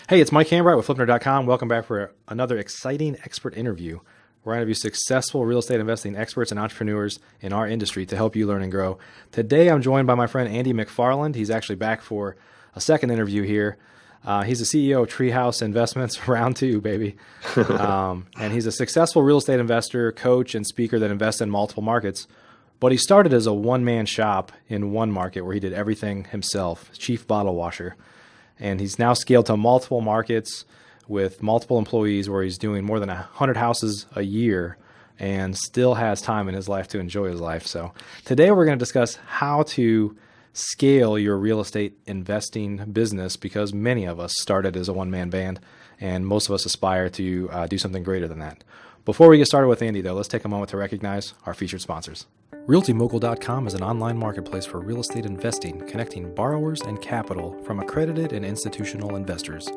Hey, it's Mike Hambright with Flipner.com. Welcome back for another exciting expert interview where I interview successful real estate investing experts and entrepreneurs in our industry to help you learn and grow. Today, I'm joined by my friend Andy McFarland. He's actually back for a second interview here. He's the CEO of Treehouse Investments, round two, baby. And he's a successful real estate investor, coach, and speaker that invests in multiple markets. But he started as a one-man shop in one market where he did everything himself, chief bottle washer. And he's now scaled to multiple markets with multiple employees where he's doing more than 100 houses a year and still has time in his life to enjoy his life. So today we're going to discuss how to scale your real estate investing business, because many of us started as a one-man band and most of us aspire to do something greater than that. Before we get started with Andy, though, let's take a moment to recognize our featured sponsors. RealtyMogul.com is an online marketplace for real estate investing, connecting borrowers and capital from accredited and institutional investors.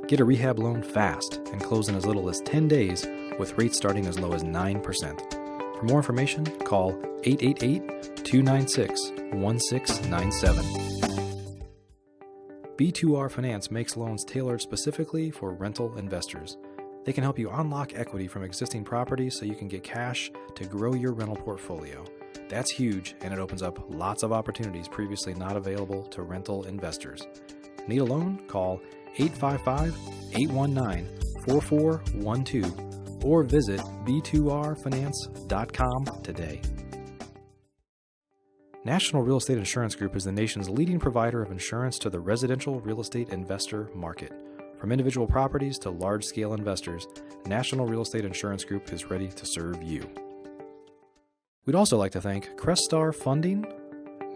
Get a rehab loan fast and close in as little as 10 days with rates starting as low as 9%. For more information, call 888-296-1697. B2R Finance makes loans tailored specifically for rental investors. They can help you unlock equity from existing properties so you can get cash to grow your rental portfolio. That's huge, and it opens up lots of opportunities previously not available to rental investors. Need a loan? Call 855-819-4412 or visit b2rfinance.com today. National Real Estate Insurance Group is the nation's leading provider of insurance to the residential real estate investor market. From individual properties to large-scale investors, National Real Estate Insurance Group is ready to serve you. We'd also like to thank Crestar Funding,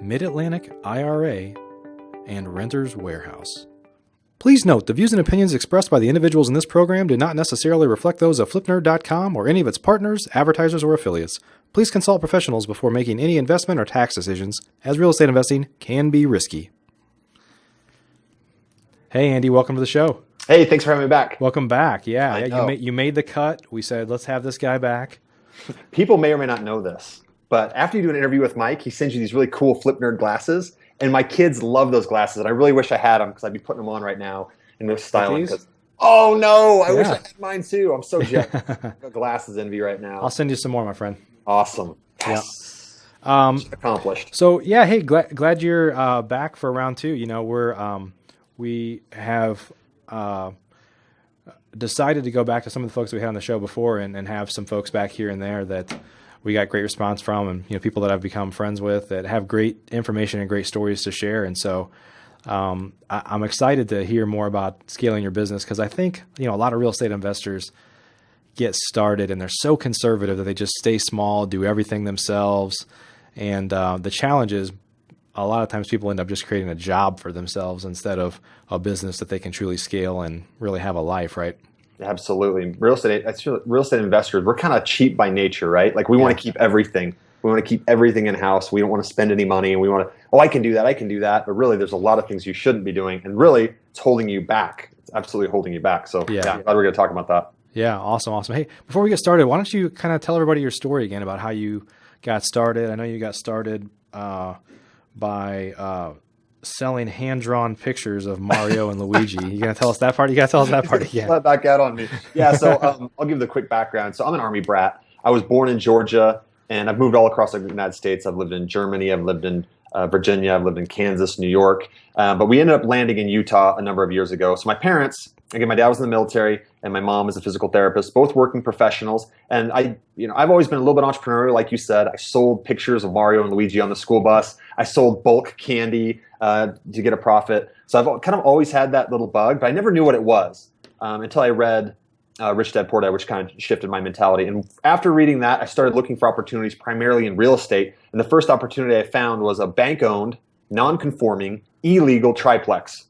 Mid-Atlantic IRA, and Renters Warehouse. Please note, the views and opinions expressed by the individuals in this program do not necessarily reflect those of Flipner.com or any of its partners, advertisers, or affiliates. Please consult professionals before making any investment or tax decisions, as real estate investing can be risky. Hey, Andy, welcome to the show. Hey, thanks for having me back. Welcome back. Yeah, you made the cut. We said, let's have this guy back. People may or may not know this, but after you do an interview with Mike, he sends you these really cool Flip Nerd glasses, and my kids love those glasses, and I really wish I had them because I'd be putting them on right now in this styling. Oh, no, I wish I had mine too. I'm so jealous. I've got glasses envy right now. I'll send you some more, my friend. Awesome. Yes. Yeah. Accomplished. So, yeah, hey, glad you're back for round two. You know, we have decided to go back to some of the folks we had on the show before and have some folks back here and there that we got great response from, and people that I've become friends with that have great information and great stories to share. And so I'm excited to hear more about scaling your business, because I think a lot of real estate investors get started and they're so conservative that they just stay small, do everything themselves. And the challenge is, a lot of times people end up just creating a job for themselves instead of a business that they can truly scale and really have a life, right? Absolutely. Real estate investors, we're kind of cheap by nature, right? Like we want to keep everything. We want to keep everything in-house. We don't want to spend any money, and we want to, I can do that. But really, there's a lot of things you shouldn't be doing, and really, it's holding you back. It's absolutely holding you back. So I'm glad we're going to talk about that. Yeah, awesome. Hey, before we get started, why don't you kind of tell everybody your story again about how you got started? I know you got started by selling hand-drawn pictures of Mario and Luigi. You gonna tell us that part? You gotta tell us that part again. Let back out on me. Yeah, so I'll give the quick background. So I'm an Army brat. I was born in Georgia, and I've moved all across the United States. I've lived in Germany. I've lived in Virginia. I've lived in Kansas, New York. But we ended up landing in Utah a number of years ago. So my parents, again, my dad was in the military, and my mom is a physical therapist, both working professionals. And I've always been a little bit entrepreneurial, like you said. I sold pictures of Mario and Luigi on the school bus. I sold bulk candy to get a profit. So I've kind of always had that little bug, but I never knew what it was until I read Rich Dad Poor Dad, which kind of shifted my mentality. And after reading that, I started looking for opportunities primarily in real estate. And the first opportunity I found was a bank-owned, non-conforming, illegal triplex.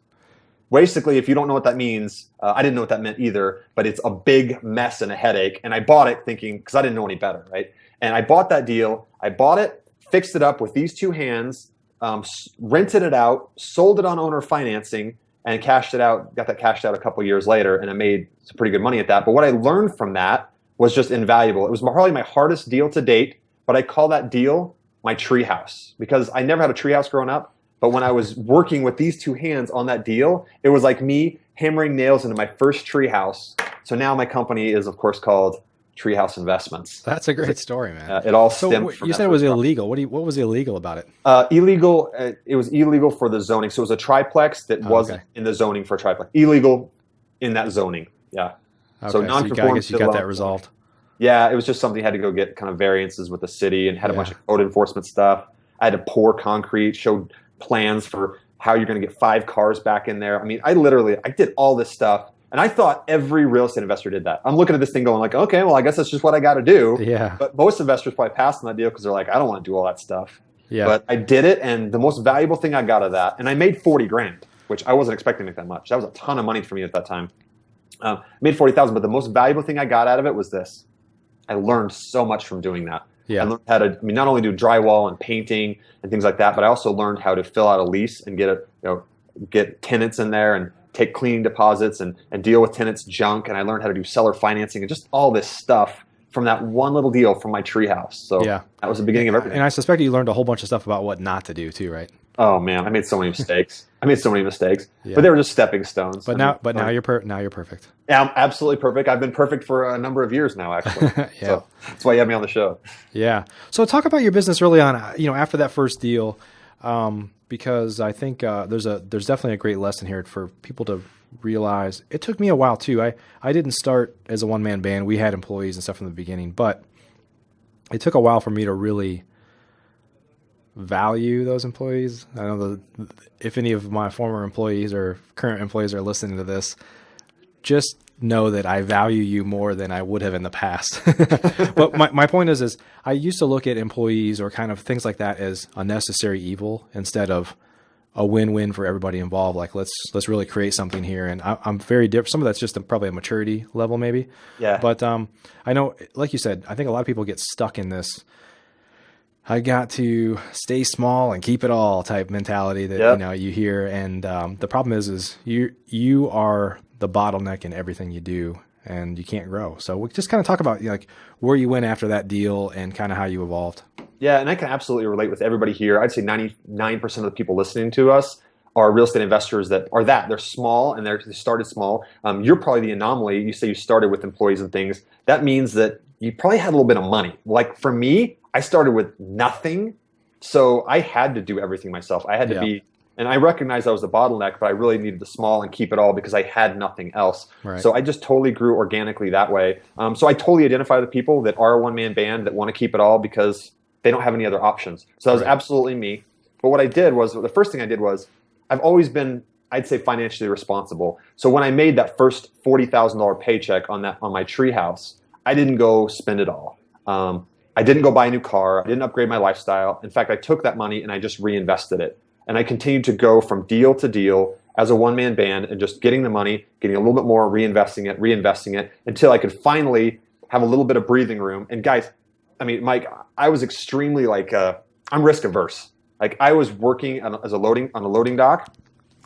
Basically, if you don't know what that means, I didn't know what that meant either, but it's a big mess and a headache. And I bought it thinking, because I didn't know any better, right? And I bought that deal. I bought it, fixed it up with these two hands, rented it out, sold it on owner financing, and cashed it out, got that cashed out a couple years later, and I made some pretty good money at that. But what I learned from that was just invaluable. It was probably my hardest deal to date, but I call that deal my tree house, because I never had a tree house growing up. But when I was working with these two hands on that deal, it was like me hammering nails into my first tree house. So now my company is, of course, called Treehouse Investments. That's a great story, man. It all So stemmed from you said it was illegal. What was illegal about it? Illegal. It was illegal for the zoning. So it was a triplex that wasn't in the zoning for a triplex. Illegal in that zoning. Yeah. Okay, so I guess you got that resolved. Yeah, it was just something I had to go get kind of variances with the city, and had a bunch of code enforcement stuff. I had to pour concrete, showed plans for how you're going to get 5 cars back in there. I mean, I did all this stuff, and I thought every real estate investor did that. I'm looking at this thing going like, okay, well, I guess that's just what I got to do. Yeah. But most investors probably passed on that deal because they're like, I don't want to do all that stuff. Yeah. But I did it, and the most valuable thing I got out of that, and I made 40 grand, which I wasn't expecting to make that much. That was a ton of money for me at that time. Made 40,000, but the most valuable thing I got out of it was this. I learned so much from doing that. Yeah. I learned how to, not only do drywall and painting and things like that, but I also learned how to fill out a lease and get tenants in there and take cleaning deposits and deal with tenants' junk. And I learned how to do seller financing and just all this stuff from that one little deal from my treehouse. So that was the beginning of everything. And I suspect you learned a whole bunch of stuff about what not to do too, right? Oh man, I made so many mistakes. But they were just stepping stones. But now you're perfect. Yeah, I'm absolutely perfect. I've been perfect for a number of years now, actually. So that's why you have me on the show. Yeah. So talk about your business early on, after that first deal, because I think there's definitely a great lesson here for people to realize. It took me a while too. I didn't start as a one-man band. We had employees and stuff from the beginning, but it took a while for me to really value those employees. I know if any of my former employees or current employees are listening to this, just know that I value you more than I would have in the past. But my point is I used to look at employees or kind of things like that as a necessary evil instead of a win-win for everybody involved. Like let's really create something here. And I'm very different. Some of that's just probably a maturity level maybe. Yeah. But I know, like you said, I think a lot of people get stuck in this I got to stay small and keep it all type mentality that you hear. And the problem is you are the bottleneck in everything you do, and you can't grow. So we just kind of talk about where you went after that deal and kind of how you evolved. Yeah, and I can absolutely relate with everybody here. I'd say 99% of the people listening to us are real estate investors they're small and they started small. You're probably the anomaly. You say you started with employees and things. That means that you probably had a little bit of money. Like for me, I started with nothing. So I had to do everything myself. I had to be, and I recognized I was the bottleneck, but I really needed the small and keep it all because I had nothing else. Right. So I just totally grew organically that way. So I totally identify the people that are a one-man band that want to keep it all because they don't have any other options. So that was absolutely me. But what I did was, the first thing I did was, I've always been, I'd say, financially responsible. So when I made that first $40,000 paycheck on my treehouse, I didn't go spend it all. I didn't go buy a new car. I didn't upgrade my lifestyle. In fact, I took that money and I just reinvested it. And I continued to go from deal to deal as a one-man band and just getting the money, getting a little bit more, reinvesting it until I could finally have a little bit of breathing room. And guys, I mean, Mike, I was extremely I'm risk averse. Like I was working on a loading dock,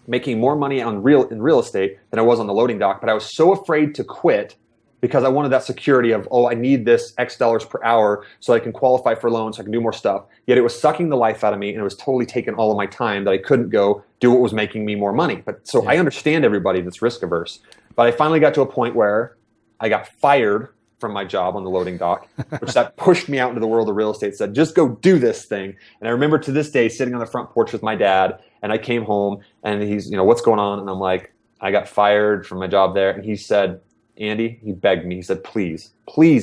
making more money in real estate than I was on the loading dock. But I was so afraid to quit because I wanted that security of, I need this X dollars per hour so I can qualify for loans, so I can do more stuff. Yet it was sucking the life out of me, and it was totally taking all of my time that I couldn't go do what was making me more money. But so I understand everybody that's risk averse. But I finally got to a point where I got fired from my job on the loading dock, which that pushed me out into the world of real estate, said, just go do this thing. And I remember to this day sitting on the front porch with my dad, and I came home and he's, what's going on? And I'm like, I got fired from my job there. And he said, Andy, he begged me. He said, please,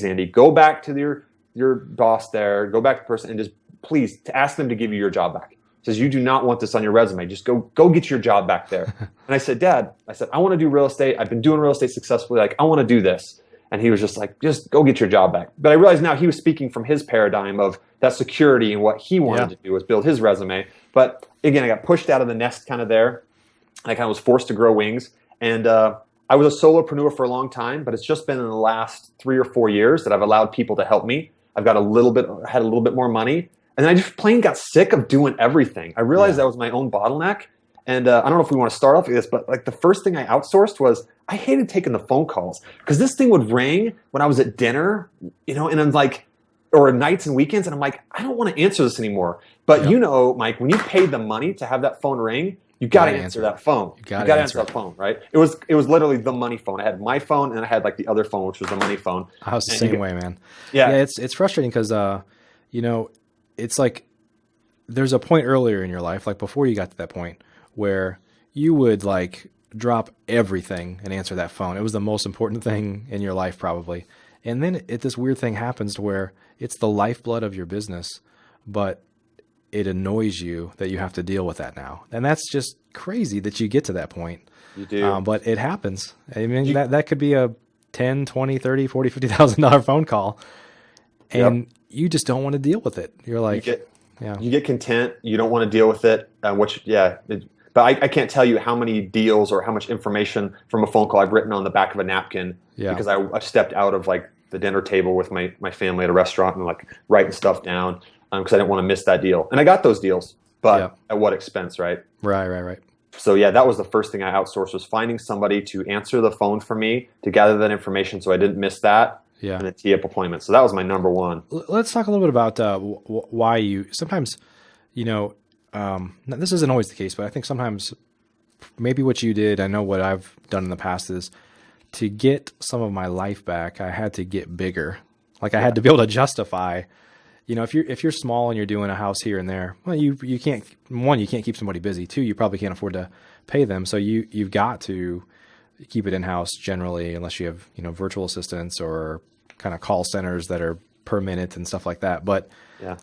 Andy, go back to your boss there, go back to the person and just please to ask them to give you your job back. He says, you do not want this on your resume. Just go get your job back there. And I said, Dad, I want to do real estate. I've been doing real estate successfully. I want to do this. And he was just like, just go get your job back. But I realized now he was speaking from his paradigm of that security, and what he wanted to do was build his resume. But again, I got pushed out of the nest kind of there. I kind of was forced to grow wings. And I was a solopreneur for a long time, but it's just been in the last 3 or 4 years that I've allowed people to help me. I've got had a little bit more money. And then I just plain got sick of doing everything. I realized that was my own bottleneck. And I don't know if we want to start off with this, but the first thing I outsourced was I hated taking the phone calls because this thing would ring when I was at dinner, and I'm like, or nights and weekends. And I'm like, I don't want to answer this anymore. But Yep. you know, Mike, when you paid the money to have that phone ring, you got to answer that phone. You got to answer that phone, right? It was literally the money phone. I had my phone and I had like the other phone, which was the money phone. I was the same way, man. Yeah. Yeah. It's frustrating because, you know, it's like there's a point earlier in your life, like before you got to that point, where you would like drop everything and answer that phone. It was the most important thing in your life, probably. And then this weird thing happens to where it's the lifeblood of your business, but it annoys you that you have to deal with that now. And that's just crazy that you get to that point. You do. But it happens. I mean, that could be a 10, 20, 30, 40, $50,000 phone call. And you just don't want to deal with it. You're like, you get content. You don't want to deal with it. But I can't tell you how many deals or how much information from a phone call I've written on the back of a napkin because I stepped out of like the dinner table with my family at a restaurant and like writing stuff down because I didn't want to miss that deal. And I got those deals, but at what expense, right? Right. So yeah, that was the first thing I outsourced, was finding somebody to answer the phone for me to gather that information so I didn't miss that. And then tee up appointments. So that was my number one. Let's talk a little bit about why you sometimes, you know, this isn't always the case, but I think sometimes maybe what you did, I know what I've done in the past is to get some of my life back, I had to get bigger. Like I had to be able to justify, you know, if you're small and you're doing a house here and there, well, you can't, one, you can't keep somebody busy. Two, you probably can't afford to pay them. So you've got to keep it in-house generally, unless you have, you know, virtual assistants or kind of call centers that are per minute and stuff like that. But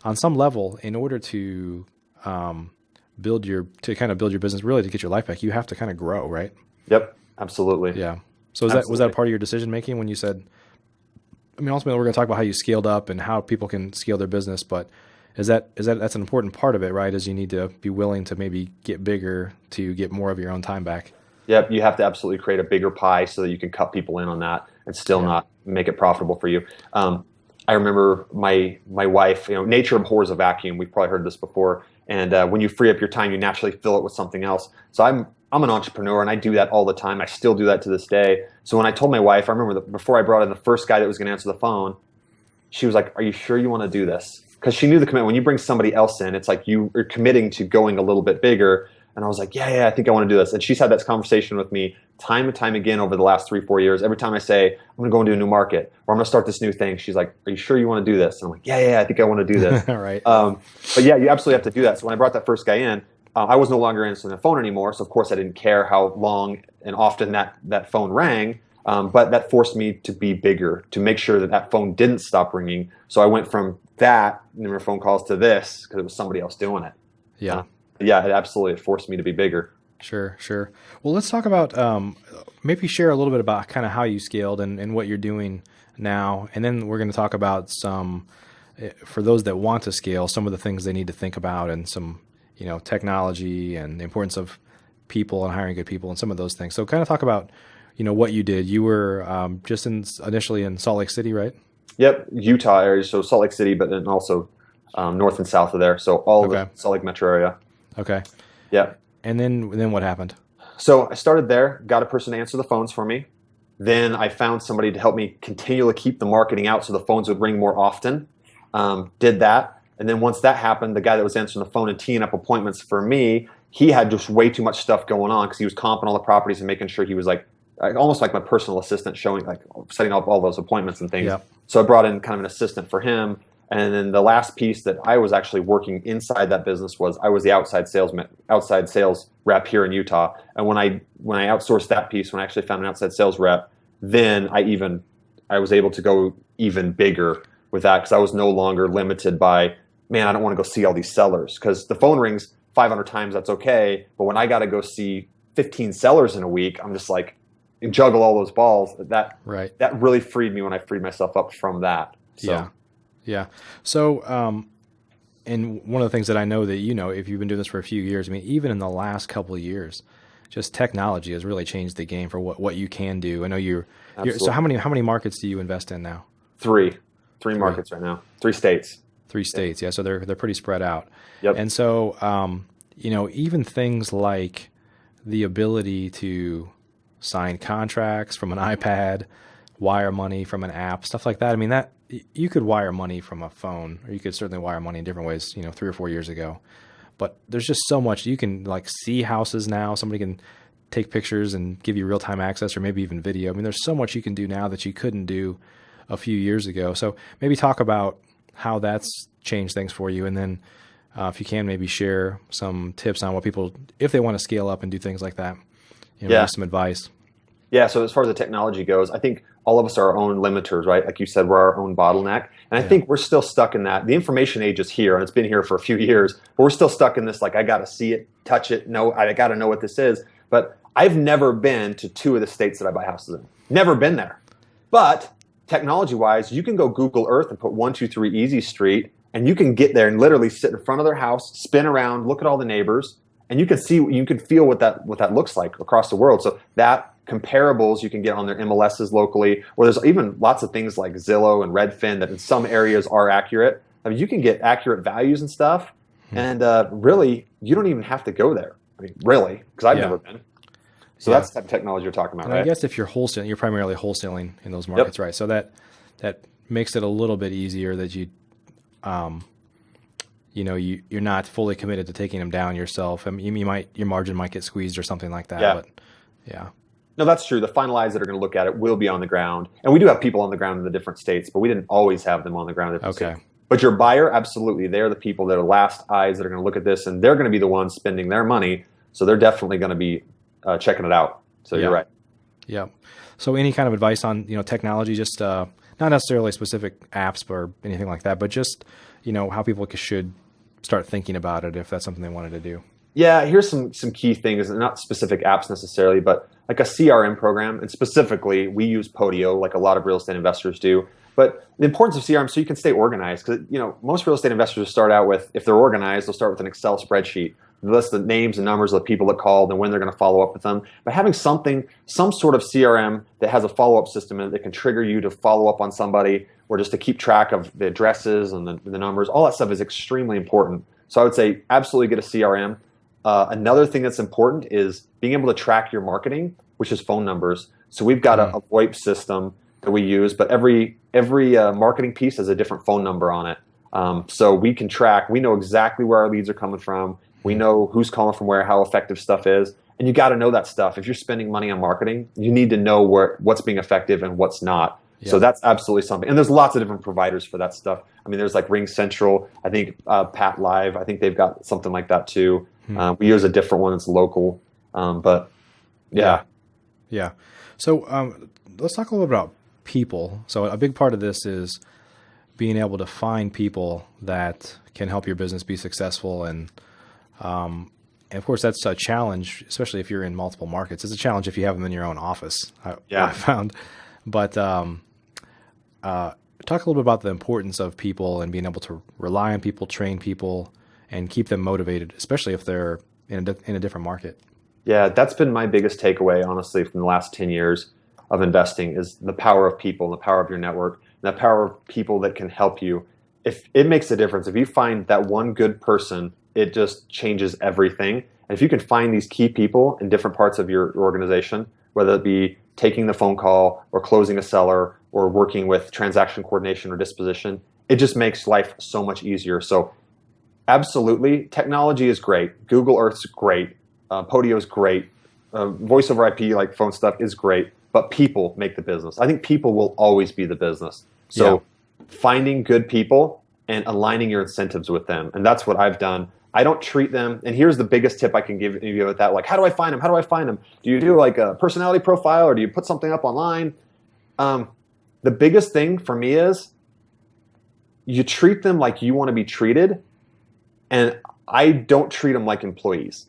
on some level, in order to build your business, really to get your life back, you have to kind of grow, right? Yep, absolutely. Yeah. So was that a part of your decision making when you said, I mean, ultimately we're going to talk about how you scaled up and how people can scale their business, but that's an important part of it, right? Is you need to be willing to maybe get bigger to get more of your own time back. Yep, you have to absolutely create a bigger pie so that you can cut people in on that and still not make it profitable for you. I remember my wife, you know, nature abhors a vacuum. We've probably heard this before. And when you free up your time, you naturally fill it with something else. So I'm an entrepreneur and I do that all the time. I still do that to this day. So when I told my wife, I remember before I brought in the first guy that was going to answer the phone, she was like, "Are you sure you want to do this?" Because she knew the commitment. When you bring somebody else in, it's like you are committing to going a little bit bigger. And I was like, yeah, I think I want to do this. And she's had that conversation with me time and time again over the last 3-4 years. Every time I say, I'm going to go into a new market or I'm going to start this new thing, she's like, "Are you sure you want to do this?" And I'm like, yeah, I think I want to do this. Right. But yeah, you absolutely have to do that. So when I brought that first guy in, I was no longer answering the phone anymore. So of course I didn't care how long and often that phone rang. But that forced me to be bigger, to make sure that phone didn't stop ringing. So I went from that number of phone calls to this because it was somebody else doing it. Yeah. It forced me to be bigger. Sure. Well, let's talk about maybe share a little bit about kind of how you scaled and what you're doing now. And then we're going to talk about some, for those that want to scale, some of the things they need to think about and some, you know, technology and the importance of people and hiring good people and some of those things. So kind of talk about, you know, what you did. You were just initially in Salt Lake City, right? Yep, Utah area, so Salt Lake City, but then also north and south of there. So all of the Salt Lake metro area. Okay. Yeah. And then what happened? So I started there, got a person to answer the phones for me. Then I found somebody to help me continually keep the marketing out so the phones would ring more often. Did that. And then once that happened, the guy that was answering the phone and teeing up appointments for me, he had just way too much stuff going on because he was comping all the properties and making sure he was like almost like my personal assistant, showing like setting up all those appointments and things. Yep. So I brought in kind of an assistant for him. And then the last piece that I was actually working inside that business was I was the outside sales rep here in Utah. And when I outsourced that piece, when I actually found an outside sales rep, then I was able to go even bigger with that because I was no longer limited by, man, I don't want to go see all these sellers because the phone rings 500 times. That's okay. But when I got to go see 15 sellers in a week, I'm just like, and juggle all those balls. That really freed me when I freed myself up from that. So. Yeah. So, and one of the things that I know that, you know, if you've been doing this for a few years, I mean, even in the last couple of years, just technology has really changed the game for what you can do. I know you're so how many markets do you invest in now? Three markets right now, 3 states. 3 states. Yeah. So they're pretty spread out. Yep. And so, you know, even things like the ability to sign contracts from an iPad, wire money from an app, stuff like that. I mean, you could wire money from a phone, or you could certainly wire money in different ways, 3 or 4 years ago. But there's just so much. You can like see houses now. Somebody can take pictures and give you real-time access, or maybe even video. I mean, there's so much you can do now that you couldn't do a few years ago. So maybe talk about how that's changed things for you. And then if you can, maybe share some tips on what people, if they want to scale up and do things like that, maybe some advice. Yeah. So as far as the technology goes, I think all of us are our own limiters, right? Like you said, we're our own bottleneck. And I think we're still stuck in that. The information age is here, and it's been here for a few years, but we're still stuck in this, like, I got to see it, touch it, know, I got to know what this is. But I've never been to 2 of the states that I buy houses in. Never been there. But technology-wise, you can go Google Earth and put 123 Easy Street, and you can get there and literally sit in front of their house, spin around, look at all the neighbors, and you can see, you can feel what that looks like across the world. So that comparables you can get on their MLSs locally, or there's even lots of things like Zillow and Redfin that in some areas are accurate. I mean, you can get accurate values and stuff, and really, you don't even have to go there. I mean, really, because I've never been. So that's the type of technology you're talking about, and right? I guess if you're wholesaling, you're primarily wholesaling in those markets, right? So that makes it a little bit easier that you're not fully committed to taking them down yourself. I mean, your margin might get squeezed or something like that. But no, that's true. The final eyes that are going to look at it will be on the ground, and we do have people on the ground in the different states, but we didn't always have them on the ground in different states. But your buyer, absolutely, they're the people that are last eyes that are going to look at this, and they're going to be the ones spending their money. So they're definitely going to be checking it out. So you're right. Yeah. So any kind of advice on technology, just not necessarily specific apps or anything like that, but just how people should start thinking about it if that's something they wanted to do. Yeah, here's some key things, not specific apps necessarily, but like a CRM program, and specifically we use Podio like a lot of real estate investors do. But the importance of CRM so you can stay organized, because most real estate investors start out with, if they're organized, they'll start with an Excel spreadsheet. They list the names and numbers of the people that called and when they're going to follow up with them. But having some sort of CRM that has a follow-up system in it that can trigger you to follow up on somebody, or just to keep track of the addresses and the numbers, all that stuff is extremely important. So I would say absolutely get a CRM. Another thing that's important is being able to track your marketing, which is phone numbers. So we've got a VoIP system that we use, but every marketing piece has a different phone number on it. So we can track. We know exactly where our leads are coming from. We know who's calling from where, how effective stuff is, and you got to know that stuff. If you're spending money on marketing, you need to know what's being effective and what's not. Yeah. So that's absolutely something. And there's lots of different providers for that stuff. I mean, there's like Ring Central. I think Pat Live. I think they've got something like that too. We use a different one that's local, but yeah. So let's talk a little bit about people. So a big part of this is being able to find people that can help your business be successful, and of course that's a challenge, especially if you're in multiple markets. It's a challenge if you have them in your own office. I found, but talk a little bit about the importance of people and being able to rely on people, train people, and keep them motivated, especially if they're in a different market. Yeah, that's been my biggest takeaway, honestly, from the last 10 years of investing, is the power of people and the power of your network and the power of people that can help you. If it makes a difference, if you find that one good person, it just changes everything. And if you can find these key people in different parts of your organization, whether it be taking the phone call or closing a seller or working with transaction coordination or disposition, it just makes life so much easier. So absolutely, technology is great. Google Earth's great. Podio is great. Voice over IP, like phone stuff, is great. But people make the business. I think people will always be the business. So finding good people and aligning your incentives with them. And that's what I've done. I don't treat them. And here's the biggest tip I can give you with that. Like, how do I find them? How do I find them? Do you do like a personality profile, or do you put something up online? The biggest thing for me is you treat them like you want to be treated. And I don't treat them like employees.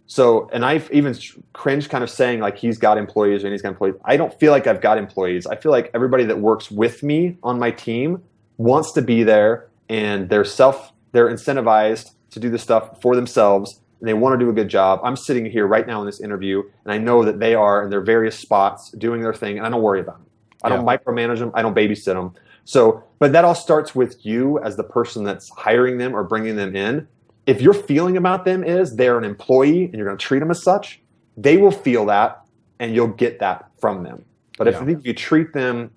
So, and I've even cringed kind of saying like he's got employees and he's got employees. I don't feel like I've got employees. I feel like everybody that works with me on my team wants to be there, and they're incentivized to do the stuff for themselves, and they want to do a good job. I'm sitting here right now in this interview, and I know that they are in their various spots doing their thing, and I don't worry about them. I don't micromanage them. I don't babysit them. So, but that all starts with you as the person that's hiring them or bringing them in. If your feeling about them is they're an employee and you're going to treat them as such, they will feel that, and you'll get that from them. But if you treat them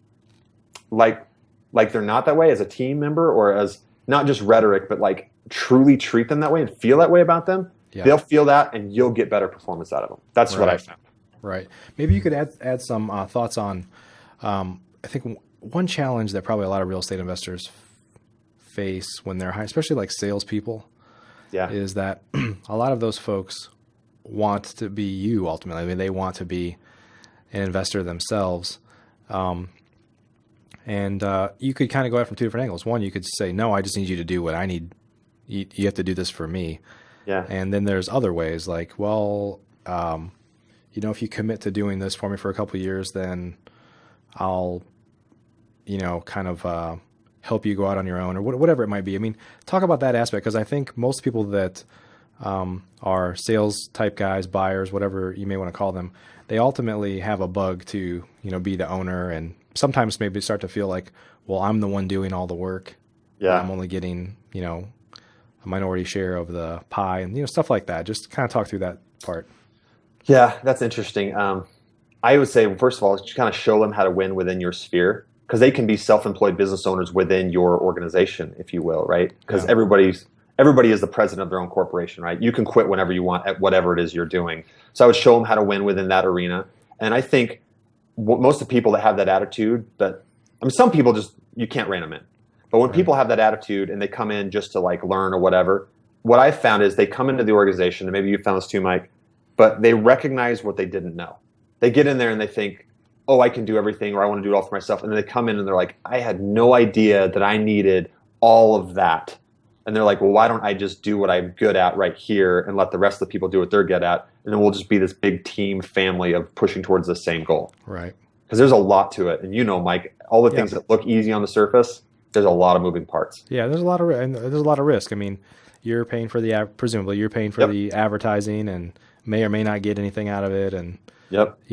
like like they're not that way as a team member or as not just rhetoric, but like truly treat them that way and feel that way about them, they'll feel that and you'll get better performance out of them. That's what I found. Right. Maybe you could add some thoughts on, I think one challenge that probably a lot of real estate investors face when they're high, especially like salespeople, is that a lot of those folks want to be you ultimately. I mean, they want to be an investor themselves. And you could kind of go at it from two different angles. One, you could say, no, I just need you to do what I need. You have to do this for me. Yeah. And then there's other ways like, well, if you commit to doing this for me for a couple of years, then I'll, kind of help you go out on your own or whatever it might be. I mean, talk about that aspect, because I think most people that are sales type guys, buyers, whatever you may want to call them, they ultimately have a bug to, be the owner, and sometimes maybe start to feel like, well, I'm the one doing all the work. Yeah. I'm only getting, a minority share of the pie and, stuff like that. Just kind of talk through that part. Yeah, that's interesting. I would say, first of all, just kind of show them how to win within your sphere, because they can be self-employed business owners within your organization, if you will, right? Because everybody is the president of their own corporation, right? You can quit whenever you want at whatever it is you're doing. So I would show them how to win within that arena. And I think most of the people that have that attitude, some people just, you can't rein them in. But when people have that attitude and they come in just to like learn or whatever, what I found is they come into the organization, and maybe you found this too, Mike, but they recognize what they didn't know. They get in there and they think, oh, I can do everything, or I want to do it all for myself. And then they come in and they're like, I had no idea that I needed all of that. And they're like, well, why don't I just do what I'm good at right here and let the rest of the people do what they're good at? And then we'll just be this big team family of pushing towards the same goal. Right. Because there's a lot to it. And Mike, all the things that look easy on the surface, there's a lot of moving parts. Yeah, there's a lot of risk. I mean, you're paying for presumably you're paying for the advertising and may or may not get anything out of it, and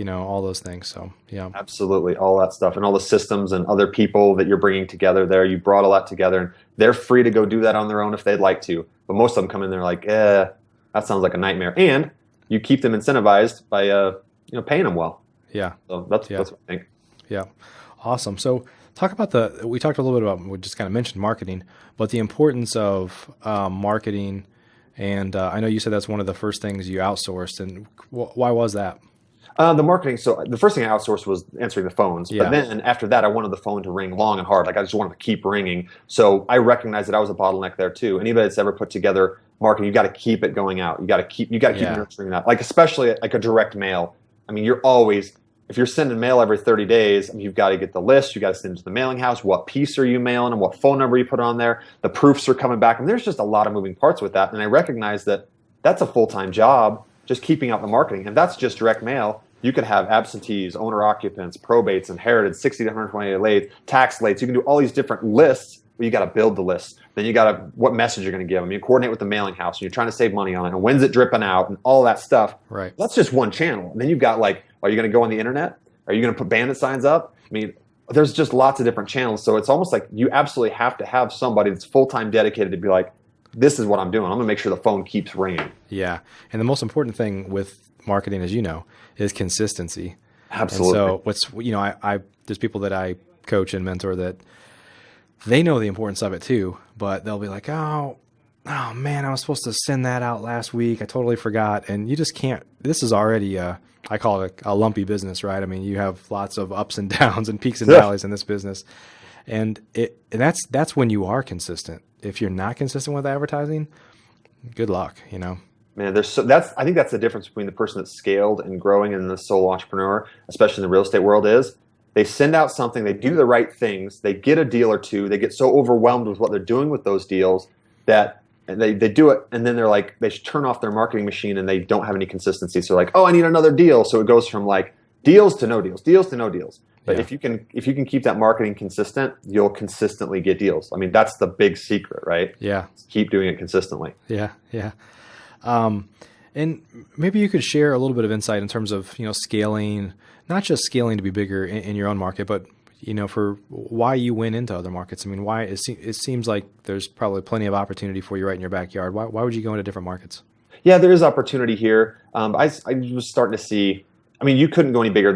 all those things. So absolutely, all that stuff and all the systems and other people that you're bringing together there. You brought all that together, and they're free to go do that on their own if they'd like to. But most of them come in there like, that sounds like a nightmare. And you keep them incentivized by paying them well. Yeah. So that's what I think. Yeah. Awesome. So talk about we talked a little bit about, we just kind of mentioned marketing, but the importance of marketing. And I know you said that's one of the first things you outsourced. And why was that? The marketing. So the first thing I outsourced was answering the phones. But then after that, I wanted the phone to ring long and hard. Like I just wanted to keep ringing. So I recognized that I was a bottleneck there too. Anybody that's ever put together marketing, you got to keep it going out. You got to keep nurturing that. Like especially like a direct mail. I mean, if you're sending mail every 30 days, you've got to get the list. You got to send it to the mailing house. What piece are you mailing and what phone number you put on there? The proofs are coming back. And there's just a lot of moving parts with that. And I recognize that that's a full-time job, just keeping up the marketing. And that's just direct mail. You could have absentees, owner occupants, probates, inherited, 60 to 120 late, tax lates. You can do all these different lists, but you got to build the list. Then you got to, what message you're going to give them. You coordinate with the mailing house, and you're trying to save money on it. And when's it dripping out and all that stuff. Right. That's just one channel. And then you've got like, are you going to go on the internet? Are you going to put bandit signs up? I mean, there's just lots of different channels. So it's almost like you absolutely have to have somebody that's full-time dedicated to be like, this is what I'm doing. I'm going to make sure the phone keeps ringing. Yeah. And the most important thing with marketing, as you know, is consistency. Absolutely. And so there's people that I coach and mentor that they know the importance of it too, but they'll be like, oh man, I was supposed to send that out last week. I totally forgot. And you just can't, this is already I call it a lumpy business, right? I mean, you have lots of ups and downs and peaks and valleys in this business. And that's when you are consistent. If you're not consistent with advertising, good luck, Man, I think that's the difference between the person that's scaled and growing and the sole entrepreneur, especially in the real estate world, is they send out something, they do the right things, they get a deal or two, they get so overwhelmed with what they're doing with those deals that they do it, and then they're like, they turn off their marketing machine and they don't have any consistency. So like, oh, I need another deal. So it goes from like deals to no deals, deals to no deals. But if you can keep that marketing consistent, you'll consistently get deals. I mean, that's the big secret, right? Yeah. Keep doing it consistently. Yeah. Yeah. And maybe you could share a little bit of insight in terms of, scaling, not just scaling to be bigger in your own market, but, for why you went into other markets. I mean, why it seems like there's probably plenty of opportunity for you right in your backyard. Why would you go into different markets? Yeah, there is opportunity here. I was starting to see, I mean, you couldn't go any bigger.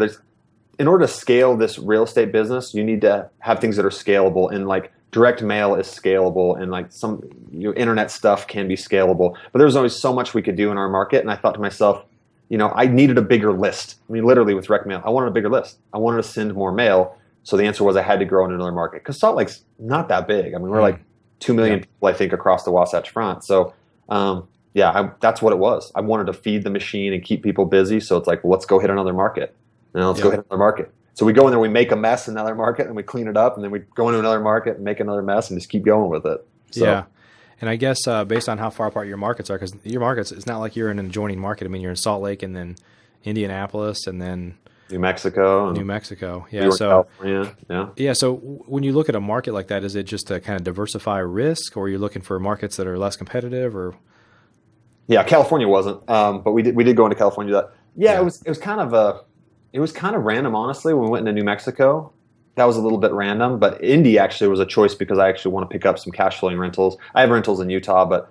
in order to scale this real estate business, you need to have things that are scalable, and like direct mail is scalable, and like some internet stuff can be scalable. But there's always so much we could do in our market. And I thought to myself, I needed a bigger list. I mean, literally with direct mail, I wanted a bigger list. I wanted to send more mail. So the answer was I had to grow in another market, because Salt Lake's not that big. I mean, we're like 2 million people, I think, across the Wasatch Front. So that's what it was. I wanted to feed the machine and keep people busy. So it's like, well, let's go hit another market. And let's go hit another market. So we go in there, we make a mess in another market, and we clean it up, and then we go into another market and make another mess and just keep going with it. So, yeah. And I guess based on how far apart your markets are, because your markets, it's not like you're in an adjoining market. I mean, you're in Salt Lake and then Indianapolis and then New Mexico. Yeah. York, California. Yeah. So when you look at a market like that, is it just to kind of diversify risk, or are you looking for markets that are less competitive, or? Yeah, California wasn't, but we did go into California. It was kind of random, honestly. When we went into New Mexico, that was a little bit random. But Indy actually was a choice, because I actually want to pick up some cash flowing rentals. I have rentals in Utah, but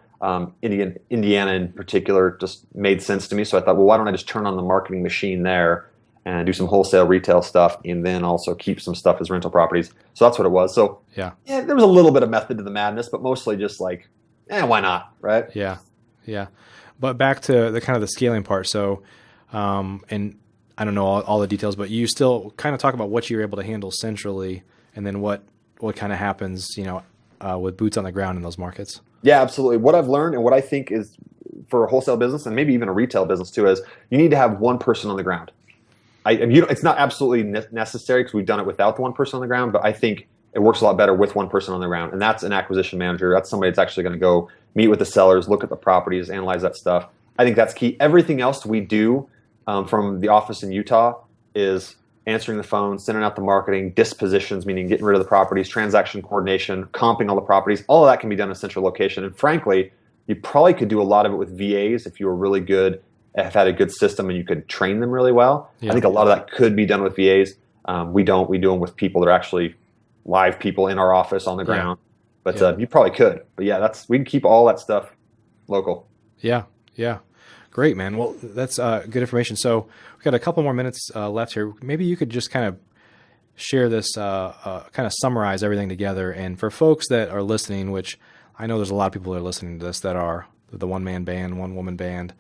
Indiana in particular just made sense to me. So I thought, well, why don't I just turn on the marketing machine there and do some wholesale retail stuff, and then also keep some stuff as rental properties. So that's what it was. So yeah, there was a little bit of method to the madness, but mostly just like, why not, right? Yeah. But back to the kind of the scaling part. So, and I don't know all the details, but you still kind of talk about what you're able to handle centrally, and then what kind of happens, with boots on the ground in those markets. Yeah, absolutely. What I've learned, and what I think is for a wholesale business, and maybe even a retail business too, is you need to have one person on the ground. It's not absolutely necessary, because we've done it without the one person on the ground, but I think it works a lot better with one person on the ground, and that's an acquisition manager. That's somebody that's actually going to go meet with the sellers, look at the properties, analyze that stuff. I think that's key. Everything else we do from the office in Utah is answering the phone, sending out the marketing, dispositions, meaning getting rid of the properties, transaction coordination, comping all the properties. All of that can be done in a central location. And frankly, you probably could do a lot of it with VAs if you were really good, have had a good system, and you could train them really well. I think a lot of that could be done with VAs. We don't. We do them with people that are actually live people in our office on the ground. But you probably could. But we can keep all that stuff local. Yeah. Great, man. Well, that's good information. So we've got a couple more minutes left here. Maybe you could just kind of share this, kind of summarize everything together. And for folks that are listening, which I know there's a lot of people that are listening to this that are the one-man band, one-woman band,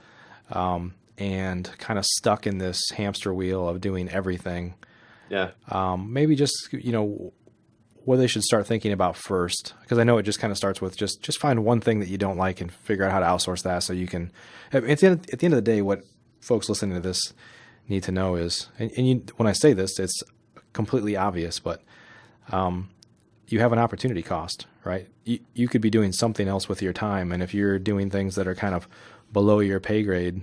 and kind of stuck in this hamster wheel of doing everything. Yeah. Maybe just, what they should start thinking about first, because I know it just kind of starts with just find one thing that you don't like and figure out how to outsource that, so you can. At the end of the day, what folks listening to this need to know is, when I say this, it's completely obvious, but you have an opportunity cost, right? You could be doing something else with your time, and if you're doing things that are kind of below your pay grade,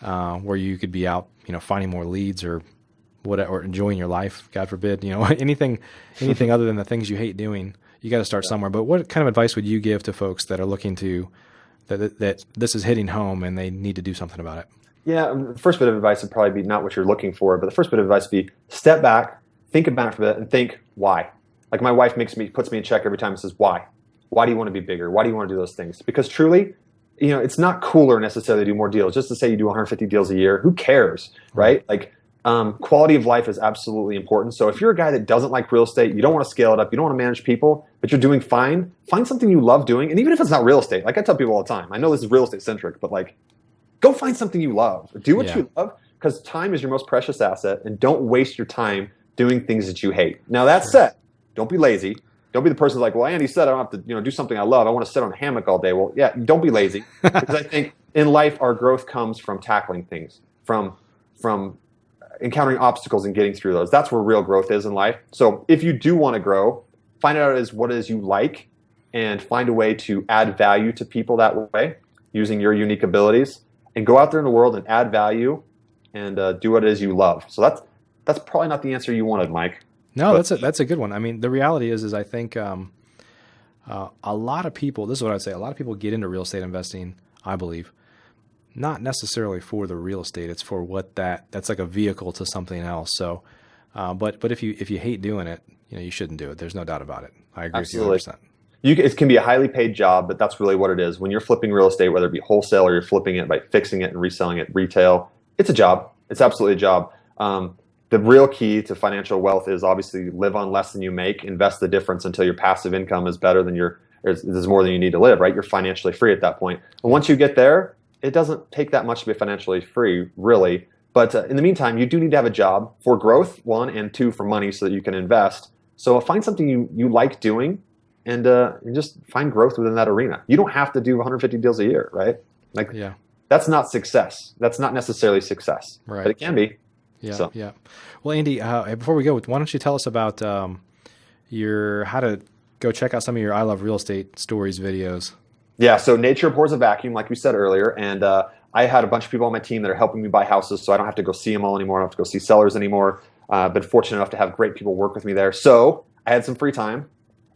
where you could be out, finding more leads or enjoying your life, God forbid, anything other than the things you hate doing, you got to start somewhere. But what kind of advice would you give to folks that are looking to, that this is hitting home and they need to do something about it? Yeah. The first bit of advice would probably be not what you're looking for, but the first bit of advice would be step back, think about it for a bit, and think why. Like my wife puts me in check every time and says, why? Why do you want to be bigger? Why do you want to do those things? Because truly, it's not cooler necessarily to do more deals. Just to say you do 150 deals a year, who cares, right? Like, quality of life is absolutely important. So if you're a guy that doesn't like real estate, you don't want to scale it up, you don't want to manage people, but you're doing fine, find something you love doing. And even if it's not real estate, like I tell people all the time, I know this is real estate centric, but like, go find something you love. Do what you love, because time is your most precious asset, and don't waste your time doing things that you hate. Now that said, don't be lazy. Don't be the person like, well, Andy said I don't have to do something I love. I want to sit on a hammock all day. Well, yeah, don't be lazy, because I think in life our growth comes from tackling things, from encountering obstacles and getting through those. That's where real growth is in life. So if you do want to grow, find out what it is you like, and find a way to add value to people that way using your unique abilities, and go out there in the world and add value and do what it is you love. So that's probably not the answer you wanted, Mike. No, that's a good one. I mean, the reality is I think a lot of people, this is what I'd say, a lot of people get into real estate investing, I believe, not necessarily for the real estate. It's for that's like a vehicle to something else. So, but if you hate doing it, you shouldn't do it. There's no doubt about it. I agree with you 100%. It can be a highly paid job, but that's really what it is. When you're flipping real estate, whether it be wholesale or you're flipping it by fixing it and reselling it retail, it's a job. It's absolutely a job. the real key to financial wealth is obviously live on less than you make, invest the difference until your passive income is better than is more than you need to live, right? You're financially free at that point. And once you get there, it doesn't take that much to be financially free, really. But in the meantime, you do need to have a job for growth, one, and two, for money so that you can invest. So find something you like doing and just find growth within that arena. You don't have to do 150 deals a year, right? Like, Yeah. That's not success. That's not necessarily success, Right. but it can be. Yeah. So. Yeah. Well, Andy, before we go, why don't you tell us about how to go check out some of your I Love Real Estate Stories videos? Yeah. So nature abhors a vacuum, like we said earlier, and I had a bunch of people on my team that are helping me buy houses, so I don't have to go see them all anymore. I don't have to go see sellers anymore. Been fortunate enough to have great people work with me there. So I had some free time,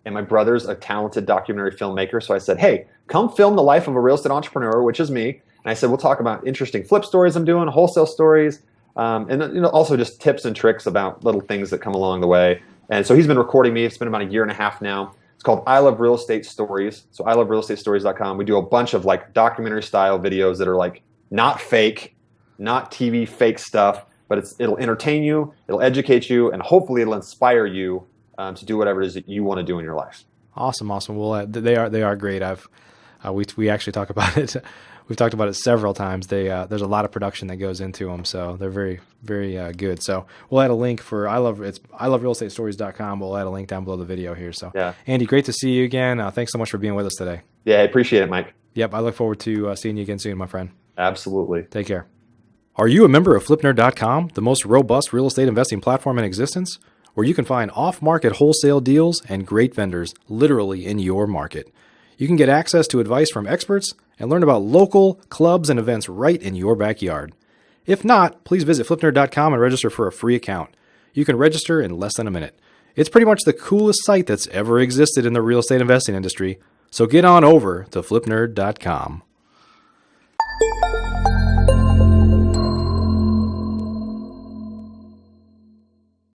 and my brother's a talented documentary filmmaker. So I said, hey, come film the life of a real estate entrepreneur, which is me. And I said, we'll talk about interesting flip stories I'm doing, wholesale stories, and also just tips and tricks about little things that come along the way. And so he's been recording me. It's been about a year and a half now. It's called I Love Real Estate Stories. So iloverealestatestories.com. We do a bunch of like documentary style videos that are like not fake, not TV fake stuff, but it'll entertain you, it'll educate you, and hopefully it'll inspire you to do whatever it is that you want to do in your life. Awesome. Well, they are great. We actually talk about it. We've talked about it several times. There's a lot of production that goes into them, so they're very, very good. So we'll add a link for iloverealestatestories.com. We'll add a link down below the video here. So yeah. Andy, great to see you again. Thanks so much for being with us today. Yeah, I appreciate it, Mike. Yep, I look forward to seeing you again soon, my friend. Absolutely. Take care. Are you a member of FlipNerd.com, the most robust real estate investing platform in existence, where you can find off-market wholesale deals and great vendors literally in your market? You can get access to advice from experts and learn about local clubs and events right in your backyard. If not, please visit FlipNerd.com and register for a free account. You can register in less than a minute. It's pretty much the coolest site that's ever existed in the real estate investing industry, so get on over to FlipNerd.com.